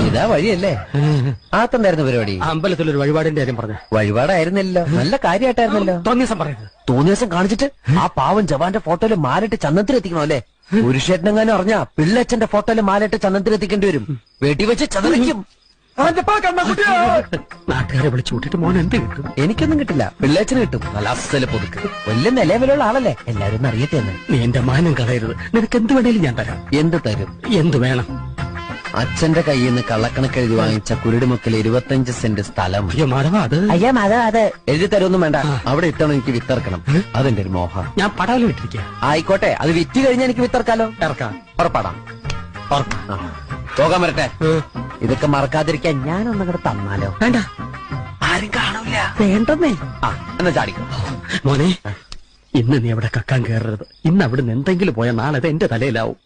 ഇതാ വഴിയല്ലേ? ആത്തെന്തായിരുന്നു പരിപാടി? അമ്പലത്തിലൊരു വഴിപാടിന്റെ കാര്യം പറഞ്ഞു. വഴിപാടായിരുന്നല്ലോ, നല്ല കാര്യമായിട്ടായിരുന്നല്ലോ. തോന്നിയ ദിവസം പറയുന്നത്. തോന്നിയ ദിവസം കാണിച്ചിട്ട് ആ പാവം ജവാന്റെ ഫോട്ടോയില് മാലിട്ട് ചന്ദനത്തിലെത്തിക്കണോ അല്ലേ? പുരുഷേട്ടനെങ്ങാനും അറിഞ്ഞാ പിള്ളച്ചന്റെ ഫോട്ടോയില് മാലിട്ട് ചന്ദനത്തിലെത്തിക്കേണ്ടി വരും. വെടിവെച്ച് ചതറിക്കും. നാട്ടുകാരെ വിളിച്ചു കൂട്ടിട്ട് മോൻ എന്ത് കിട്ടും? എനിക്കൊന്നും കിട്ടില്ല, പിള്ളേച്ചന് കിട്ടും. നല്ല അസല് പുതുക്ക്. വലിയ നിലവിലുള്ള ആളല്ലേ, എല്ലാരും ഒന്ന് അറിയട്ടെ എന്ന്. നീ എന്റെ മാനം കളയരുത്. നിനക്ക് എന്ത് വേണേലും ഞാൻ തരാം. എന്ത് തരും? എന്ത് വേണം? അച്ഛന്റെ കയ്യിൽ നിന്ന് കള്ളക്കണക്ക് എഴുതി വാങ്ങിച്ച കുരുടിമുക്കിൽ 25 സെന്റ് സ്ഥലം. അയ്യോ മാധവ, അത് അയ്യാ മാധവ, അത് എഴുതി തരുമൊന്നും വേണ്ട. അവിടെ ഇത്തവണ എനിക്ക് വിത്തറക്കണം. അതെന്റെ ഒരു മോഹം. ഞാൻ പടാലും ഇട്ടിരിക്കുക. ആയിക്കോട്ടെ, അത് വിറ്റ് കഴിഞ്ഞാൽ എനിക്ക് വിത്തറക്കാലോ. ഇറക്കാം. ഉറപ്പാടാം. പോകാൻ വരട്ടെ. ഇതൊക്കെ മറക്കാതിരിക്കാൻ ഞാനൊന്നും കൂടെ തന്നാലോ? വേണ്ട, ആരും കാണൂല. വേണ്ടെന്നേ. എന്നാ ചാടിക്കോ മോനെ. ഇന്ന് നീ അവിടെ കക്കാൻ കയറരുത്. ഇന്ന് അവിടുന്ന് എന്തെങ്കിലും പോയാൽ നാളെ അത് എന്റെ തലയിലാവും.